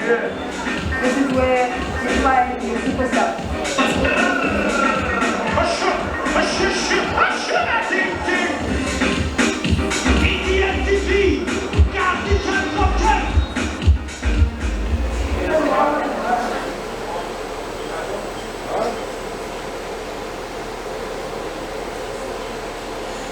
This is where you find your superstar. DStv eKasi Champ.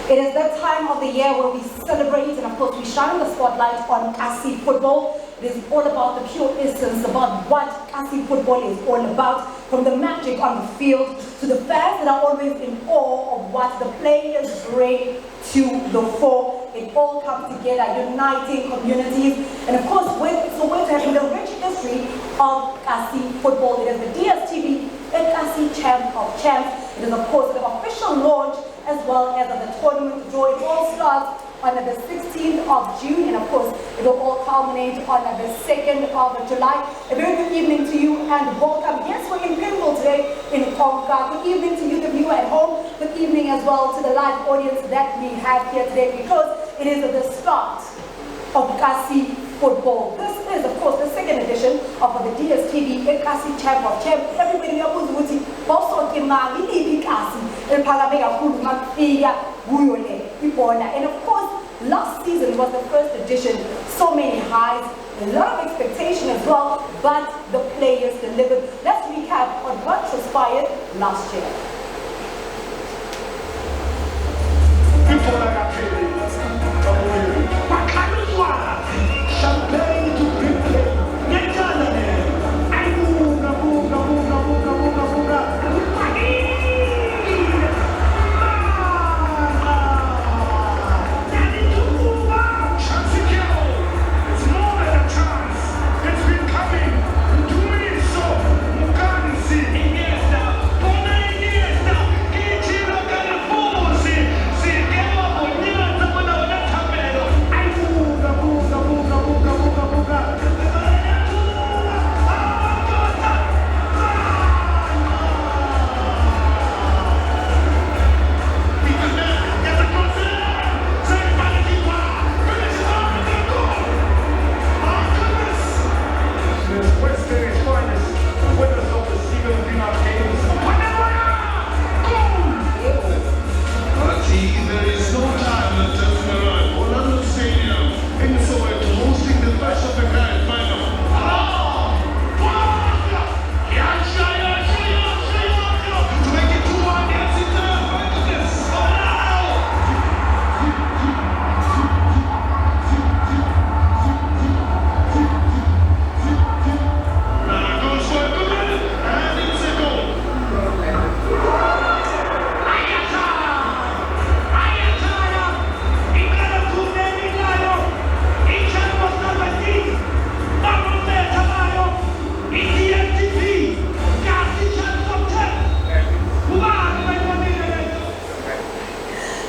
It is that time of the year where we celebrate and of course we shine the spotlight on KONKA football. It is all about the pure essence, about what KONKA football is all about, from the magic on the field to the fans that are always in awe of what the players bring to the fore. It all comes together, uniting communities, and of course Soweto having the rich history of KONKA football. It is the DStv eKasi Champ of Champs. It is of course the official launch as well as the tournament draw. It all starts on the 16th of June, and of course it will all culminate on the 2nd of July. A very good evening to you and welcome. Yes, we're in Pimple today in KONKA. Good evening to you, the viewer at home. Good evening as well to the live audience that we have here today, because it is the start of KONKA football. This is of course the second edition of the DStv eKasi Champ of Champs. Everybody knows ukuthi bawusonke mali iKasi eliphakame kakhulu makufika kuyo le ibhola. And of course last season was the first edition. So many highs, a lot of expectation as well, but the players delivered. Let's recap on what transpired last year. Champagne to replay.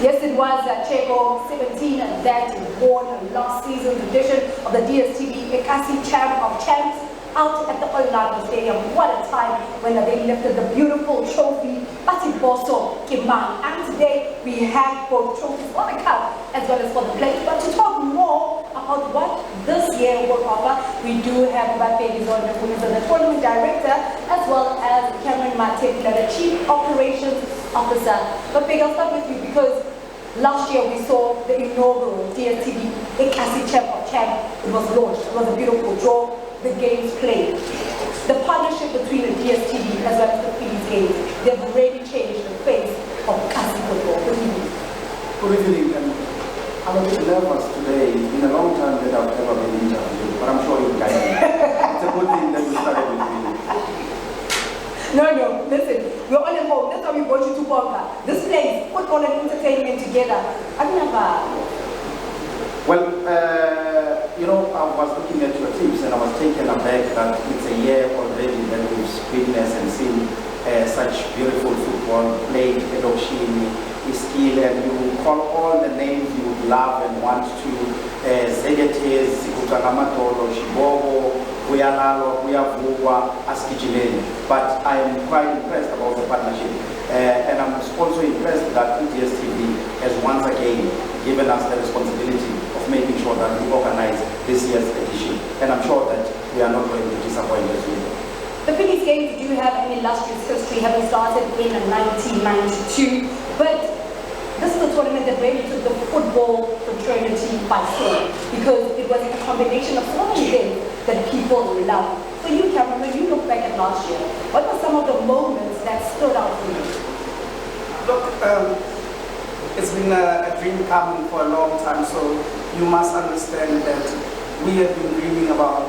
Yes, it was Chego 17 that won last season's edition of the DStv eKasi Champ of Champs out at the Lerato Stadium. What a time when they lifted the beautiful trophy, Mathebula Kimang. And today we have both trophies for the cup as well as for the plate. But to talk more about what this year will offer, we do have Bheki Zondo, who is the tournament director, as well as Mathebula, the chief operations officer. But Bheki, I'll start with you because last year we saw the inaugural DStv eKasi Champ of Champs. It was launched. It was a beautiful draw. The games played. The partnership between the DStv as well as the Phillies games, they've already changed the face of KONKA football. Good evening. Good evening. I'm a bit nervous today. It's been a long time that I've ever been interviewed, but I'm sure you'll guide me. It's a good thing that we started with me. No, listen, we're all at home. That's why we brought you to KONKA. This place, football and entertainment together. I've never. Well, you know, I was looking at your tips and I was taken aback that it's a year already that we've witnessed and seen such beautiful football played at Oshini, Iskil, and you call all the names you would love and want to, Zegetes, Sikutanamatolo, Shibogo, Kuyalalo, Kuyavugwa, Askijileni. But I am quite impressed about the partnership. And I'm also impressed that DStv has once again given us the responsibility of making sure that we organize this year's edition. And I'm sure that we are not going to disappoint this year. The Phillies games do have an illustrious history, having started in 1992, but this is a tournament that really took the football fraternity by storm, because it was a combination of so many things that people love. For you, Cameron, when you look back at last year, what were some of the moments that stood out for you? Look, it's been a dream coming for a long time, so you must understand that we have been dreaming about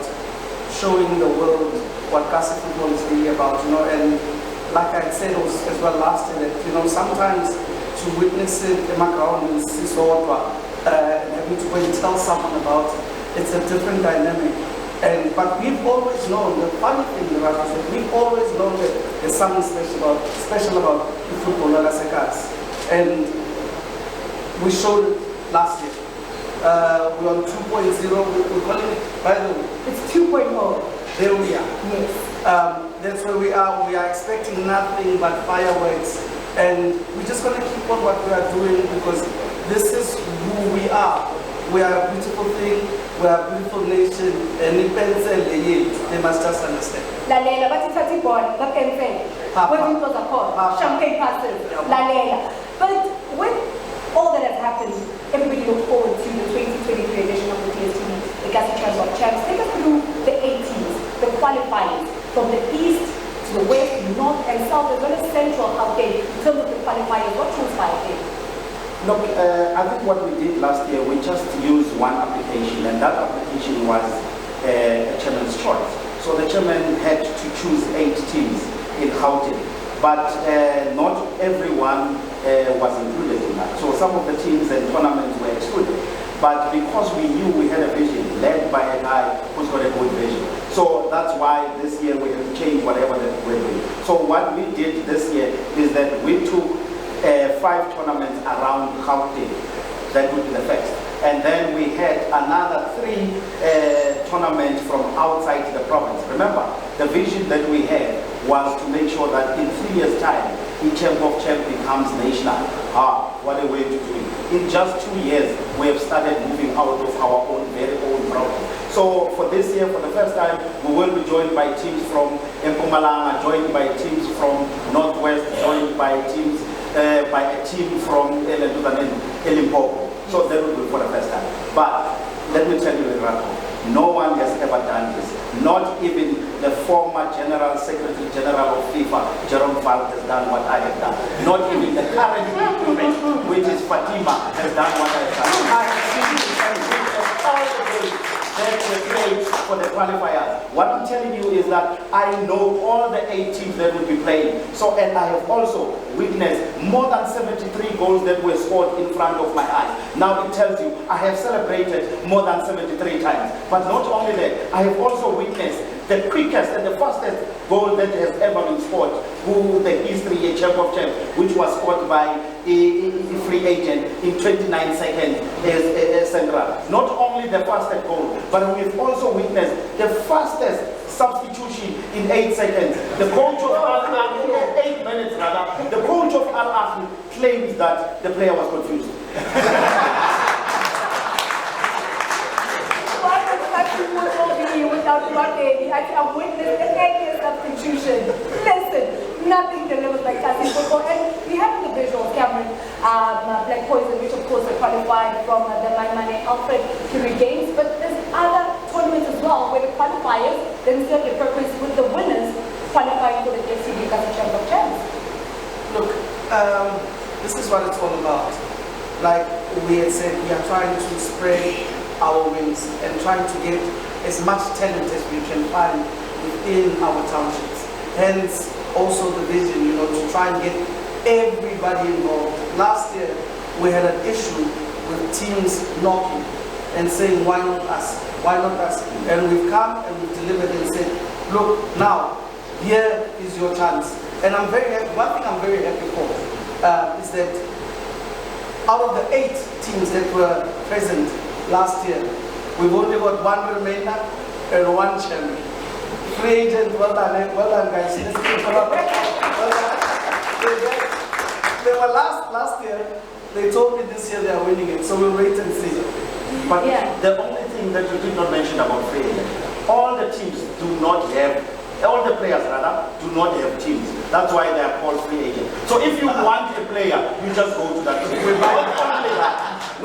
showing the world what Kasi football is really about, and like I said as well last year, that, sometimes to witness it in my ground in Soweto, and having to go and tell someone about it's a different dynamic. But we've always known, the funny thing about us, that we've always known that there's something special about the football as a Kasi. And we showed it last year. We're on 2.0, we're calling it, by the way. It's 2.0. There we are. Yes. That's where we are. We are expecting nothing but fireworks. And we're just going to keep on what we are doing, because this is who we are. We are a beautiful thing. We are a beautiful nation. And they must just understand. Lalela, but it's a born, but can say. When people are called, champagne passes, Lalela. But with all that has happened, everybody looks forward to the 2023 edition of the DStv eKasi Champs. Take us through the 18s, the qualifiers from the east to the west, north and south, as well as central Gauteng. In terms of the qualifiers, what transpired there? Look, I think what we did last year, we just used one application, and that application was a chairman's choice. So the chairman had to choose 8 teams in Gauteng, but not everyone was included in that. So some of the teams and tournaments were excluded. But because we knew we had a vision led by a guy who's got a good vision. So that's why this year we had to change whatever that we're doing. So what we did this year is that we took 5 tournaments around Gauteng. That would be the first. And then we had another 3 tournaments from outside the province. Remember, the vision that we had was to make sure that in 3 years' time, each champ of champ becomes national. What a way to do it. In just 2 years, we have started moving out of our own, very own province. So for this year, for the first time, we will be joined by teams from Mpumalanga, joined by teams from Northwest, joined by teams by a team from Limpopo. So that will be for the first time. But let me tell you, Lerato, no one has ever done this. Not even the former General Secretary General of FIFA, Jerome Falk, has done what I have done. Not even the current incumbent, which is Fatima, has done what I have done. I have seen all the way that were played for the qualifiers. What I'm telling you is that I know all the 8 teams that will be playing. So, and I have also witnessed more than 73 goals that were scored in front of my eyes. Now it tells you I have celebrated more than 73 times. But not only that, I have also witnessed the quickest and the fastest goal that has ever been scored, who the history, a champ of champs, which was scored by a free agent in 29 seconds as central. Not only the fastest goal, but we have also witnessed the fastest substitution in 8 seconds. The coach of Al Ahly, 8 minutes rather, the coach of Al Ahly claims that the player was confused. Without Rodney, I've witnessed the 8 substitution. Listen, nothing delivers like Kasi football. And we have the visuals, Cameron, Black Poison, which of course are qualified from the My Money Alfred Curie Games. But there's other tournaments as well where the qualifiers then serve the purpose with the winners qualifying for the DStv eKasi Champs of Champs. Look, this is what it's all about. Like we had said, we are trying to spread our wings and trying to get as much talent as we can find within our townships. Hence, also the vision, to try and get everybody involved. Last year, we had an issue with teams knocking and saying, why not us? Why not us? And we've come and we've delivered and said, look, now, here is your chance. And I'm very happy, one thing I'm very happy for is that out of the 8 teams that were present last year, we've only got 1 remainder and 1 champion. Free agent, well done guys. They were last year, they told me this year they are winning it, so we'll wait and see. But the only thing that you did not mention about free agent all the teams do not have, all the players rather, do not have teams. That's why they are called free agents. So if you want a player, you just go to that team.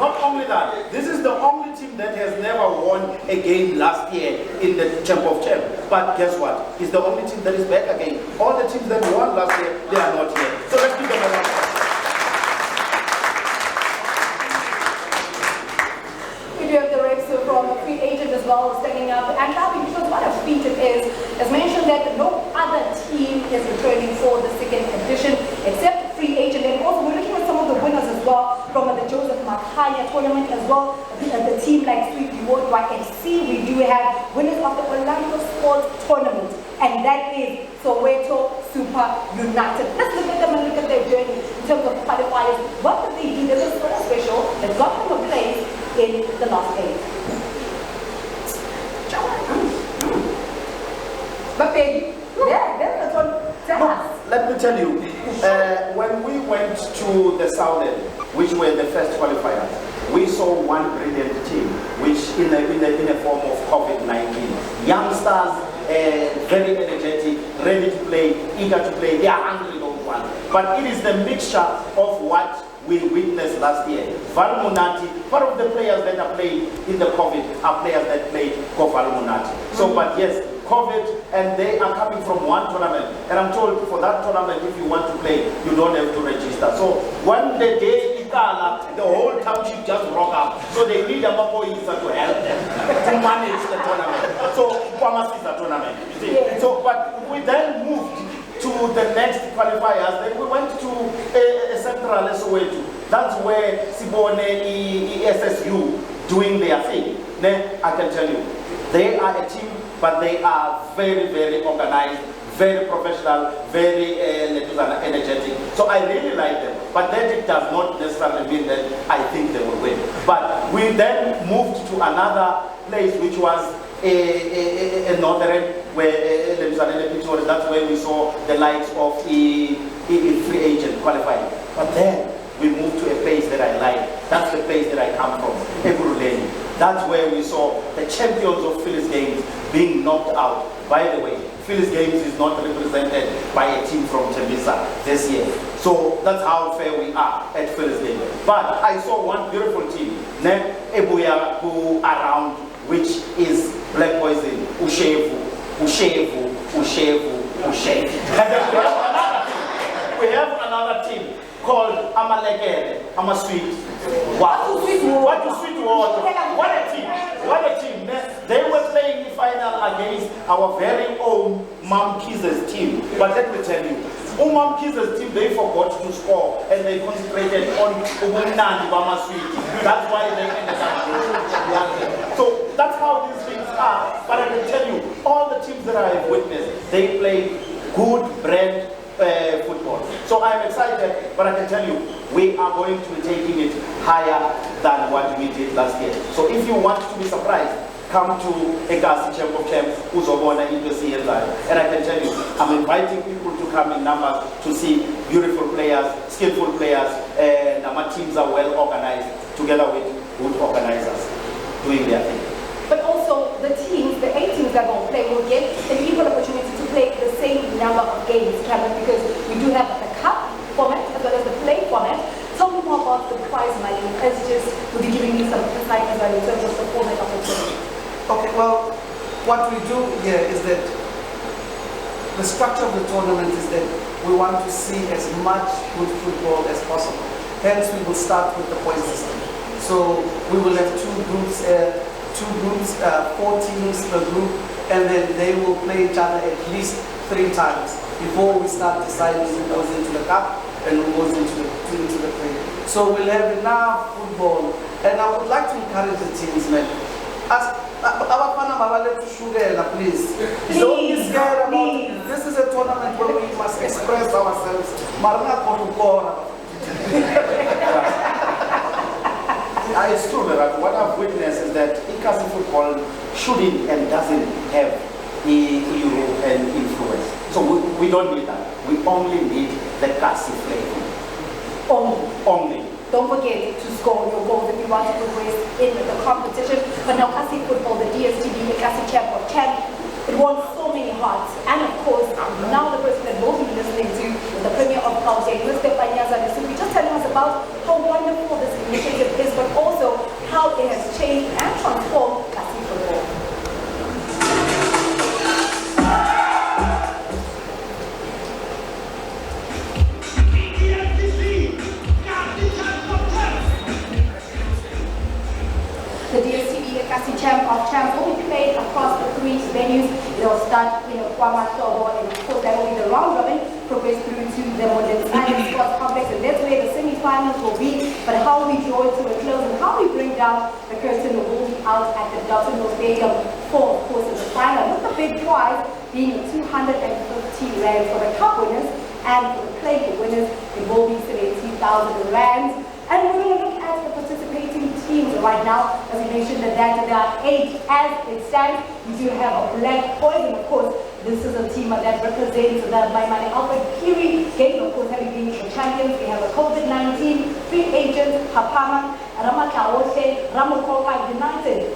Not only that, this is the only team that has never won a game last year in the Champ of Champs. But guess what? It's the only team that is back again. All the teams that won last year, they are not here. So let's give them a round. We do have the reps from a free agent as well, standing up and laughing because what a feat it is. As mentioned that no other team is returning for the second edition except free agent. And also we're looking at some of the winners as well from the Joseph Makaya tournament as well. The team like Sweet Reward YFC, we do have winners of the Orlando Sports tournament, and that is Soweto Super United. Let's look at them and look at their journey in terms of qualifiers. What did they do? This is so special. It got them a place in the last 8. But baby, yeah, that's what tell us. Let me tell you, when we went to the Southern, which were the first qualifiers, we saw one brilliant team, which in a form of COVID-19. Youngsters, very energetic, ready to play, eager to play, they are hungry, don't want. But it is the mixture of what we witnessed last year. Valmunati, part of the players that are playing in the COVID are players that play for Valmunati. So, but yes, COVID, and they are coming from one tournament. And I'm told for that tournament, if you want to play, you don't have to register. So when the day Itala, the whole township just broke up. So they need a Mapoisa to help them to manage the tournament. So Kwamas is the tournament. You see? So, but we then moved to the next qualifiers. Then we went to a Central Soweto. That's where Sibone SSU doing their thing. Then I can tell you, they are a team, but they are very, very organized, very professional, very energetic. So I really like them. But that it does not necessarily mean that I think they will win. But we then moved to another place, which was a northern, where that's where we saw the likes of the free agent qualifying. But then we moved to a place that I like. That's the place that I come from, Ekurhuleni. That's where we saw the champions of Phyllis Games being knocked out. By the way, Phyllis Games is not represented by a team from Tembisa this year. So that's how fair we are at Phyllis Games. But I saw one beautiful team, named Ebuya, who around, which is Black Poison, Ushevu. And then we have another team called Amalekere, Amasweet. What a sweet water. What a team. What a team. They were playing the final against our very own Mam Kiza's team. But let me tell you, Mam Kiza's team, they forgot to score and they concentrated on Ubunandi Amasweet. That's why they ended up losing. So that's how these things are. But I can tell you, all the teams that I have witnessed, they play good brand football. So I'm excited, but I can tell you, we are going to be taking it higher than what we did last year. So if you want to be surprised, come to eKasi Champ of Champs, Uzobona eKasi. And I can tell you, I'm inviting people to come in numbers to see beautiful players, skillful players, and our teams are well organized, together with good organizers doing their thing. But also the teams, the 8 teams that are going to play will get an equal opportunity to play the same number of games, Cameron, because we do have the cup format as well as the play format. Tell me more about the prize money, as just will be giving you some insight as well in terms of the format of the tournament. Okay, well, what we do here is that the structure of the tournament is that we want to see as much good football as possible. Hence, we will start with the point system. So we will have two groups, 4 teams per group, and then they will play each other at least 3 times before we start deciding who goes into the cup and who goes into the play. So we'll have enough football, and I would like to encourage the teams, man. Please. Don't be scared about it. This is a tournament where we must express ourselves. It's true, Lerato. What I've witnessed is that eKasi football shouldn't and doesn't have European influence. So we don't need that. We only need the Kasi flavor. Only. don't forget to score your goals if you want to progress in the competition. But now Kasi Football, the DStv eKasi Champ of Champ, it won so many hearts. And of course, now the person that will be listening to is the Premier of Gauteng, Mr. Panyaza Nisubi, just telling us about how wonderful this initiative is, but also how it has changed and transformed Kasi Football. The DStv eKasi Champ of Champs will be played across the 3 venues. It will start in Soweto, and of course that will be the round robin, progress through to the Modern Science Sports Complex, and that's where the semi-finals will be. But how we draw it to a close and how we bring down the curtain will be out at the Dutton Stadium for, of course, the final, with the big prize being 250 rand for the cup winners, and for the play winners, it will be 70,000 rand. And we're going to look at the participating teams right now. As we mentioned that there are 8 as it stands. We do have a Black Poison, of course. This is a team that represents the Maimane Alfred Kiri game, of course, having been the champions. We have a COVID-19 free agent, Hapama, Ramakaote, Ramokopa United,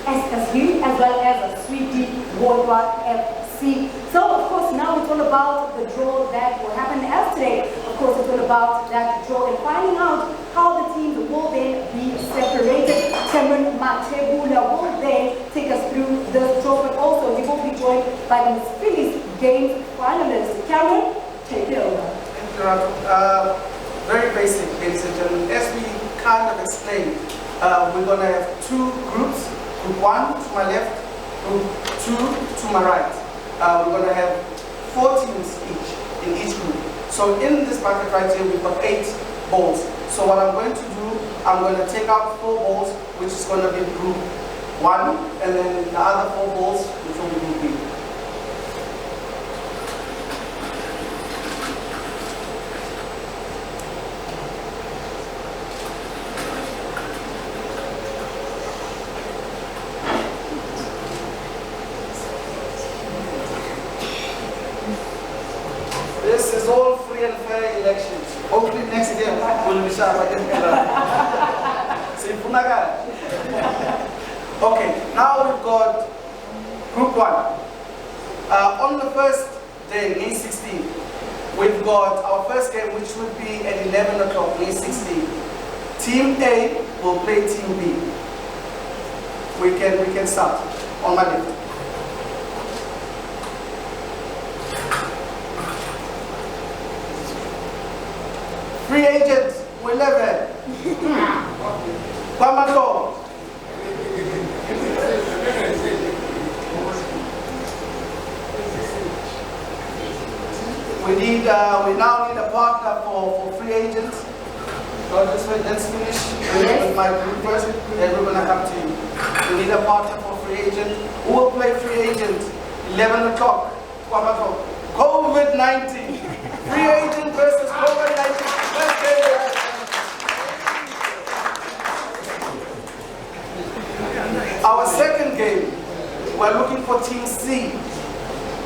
SSU, as well as a 3D Worldwide FC. So, of course, now it's all about the draw that will happen as today. Of course, it's all about that draw and finding out how the teams will then be separated. Cameron Mathebula will then take us through the draw, but also he will be joined by the Miss Phillies Games finalists. Cameron, take it over. Thank you, Lerato. Very basic, ladies and gentlemen. As we kind of explained, we're going to have 2 groups. Group 1 to my left, Group 2 to my right. We're going to have 4 teams each in each group. So in this bucket right here, we've got 8 balls. So what I'm going to do, I'm going to take out 4 balls, which is going to be Group 1, and then the other 4 balls, which will be Group B. This is all free and fair elections. Hopefully next year we'll be sharp. Okay, now we've got Group 1. On the first day, May 16, we've got our first game, which would be at 11 o'clock, May 16. Team A will play Team B. We can start on my left. Free agent, 11. Kwamato. We now need a partner for free agents. So let's finish with my group first, then we're gonna come to you. We need a partner for free agent. Who will play free agent? 11 o'clock. Kwamato. COVID-19. Free agent versus COVID-19. Our second game, we're looking for Team C.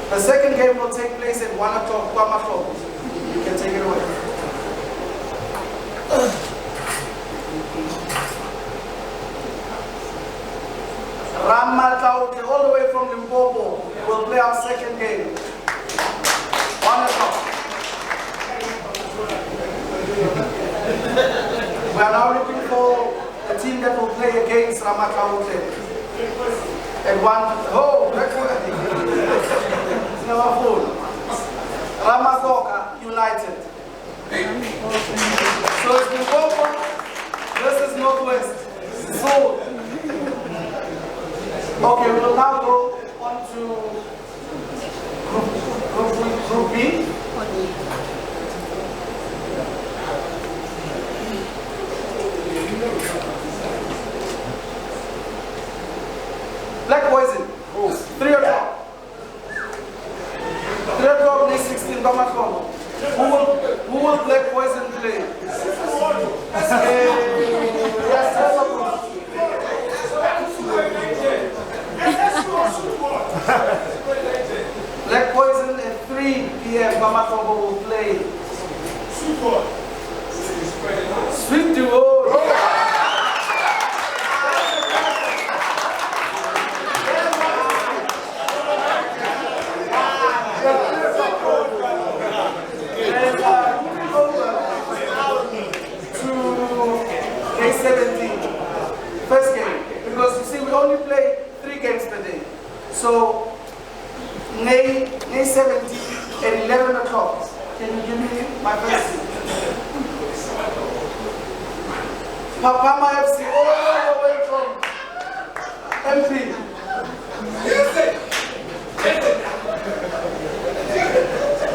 The second game will take place at 1 o'clock, 1 o'clock. You can take it away. Ramataute, all the way from Limpopo, will play our second game. 1 o'clock. We are now looking for a team that will play against Ramataute. And 1, oh, it's never full. Ramazoka United. So it's Limpopo versus Northwest. So, okay, we will now go on to Group B. Black Poison, 3 o'clock. 3 o'clock, May 16, Bamako. Who will Black Poison play? Black Poison at 3 p.m. Bamako will play Sweet duo. Day 17, first game, because you see we only play 3 games per day. So, May 17 at 11 o'clock. Can you give me my first seat? Papama FC, all the way from MP.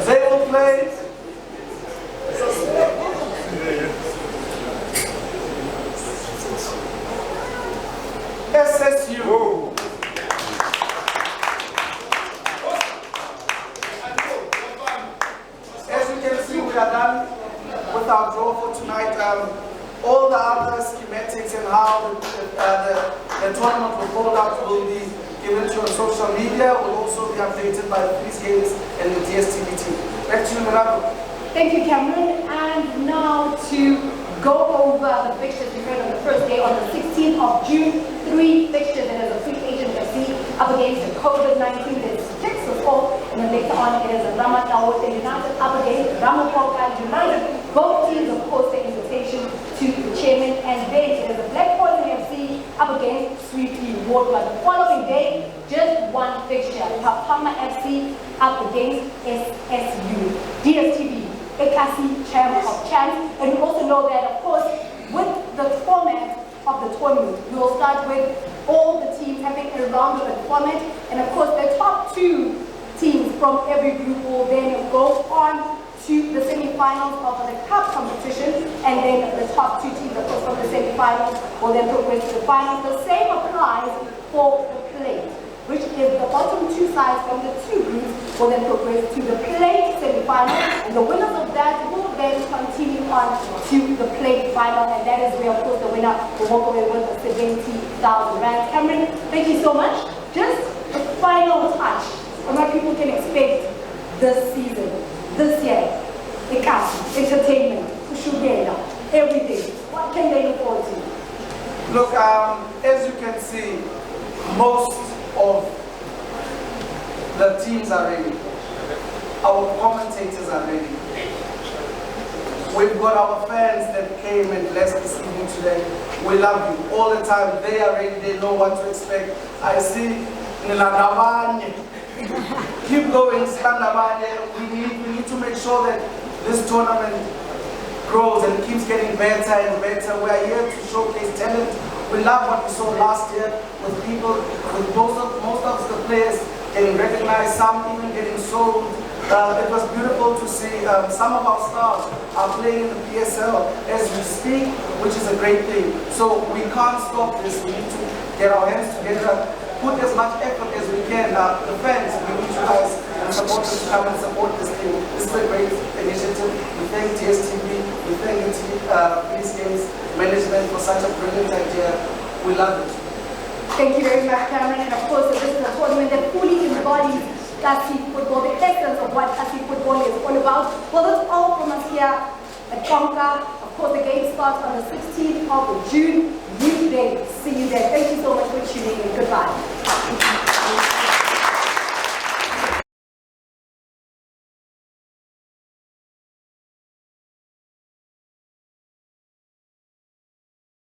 They will play SSU. As you can see, we are done with our draw for tonight. All the other schematics and how the tournament will roll out will be given to you on social media. Will also be updated by the police games and the DStv team. Back to you, Lerato. Thank you, Cameron. And now to go over the fixtures we heard on the first day, on the 16th of June, 3 fixtures. It is a free agent FC up against the COVID-19. There's 6 or 4, and then later on it is a Lerato United up against Phago United. Both teams, of course, the invitation to the chairman, and then it is a Black Poison FC up against Sweetie Ward. But the following day, just 1 fixture, Papama FC up against SSU. DStv eKasi, champ of champs. And we also know that, of course, with the format of the tournament, we will start with all the teams having a round of format, and of course the top 2 teams from every group will then go on to the semi-finals of the cup competition, and then the top 2 teams, of course, from the semi-finals will then progress to the finals. The same applies for the plate, which is the bottom 2 sides from the 2 groups will then progress to the plate semi-final, and the winners of that will then continue on to the plate final, and that is where, of course, the winner will walk away with the 70,000 rand. Cameron, thank you so much. Just a final touch on what people can expect this season, this year. eKasi, entertainment, kushugela, everything. What can they look forward to? Look, as you can see, most of the teams are ready. Our commentators are ready. We've got our fans that came and blessed this evening today. We love you all the time. They are ready. They know what to expect. I see Niladabanye. Keep going, Slandabanye. We need to make sure that this tournament grows and keeps getting better and better. We are here to showcase talent. We love what we saw last year with people, with most of the players getting recognized, some even getting sold. It was beautiful to see some of our stars are playing in the PSL as we speak, which is a great thing. So we can't stop this. We need to get our hands together, put as much effort as we can. The fans, we need you guys and supporters to come and support this thing. This is a great initiative. We thank DStv, we thank the Police Games management for such a brilliant idea. We love it. Thank you very much, Cameron. And of course, this is a tournament that fully embodies Kasi football, the essence of what Kasi football is all about. Well, that's all from us here at KONKA. Of course, the game starts on the 16th of June. Weekday. See you there. Thank you so much for tuning in. Goodbye.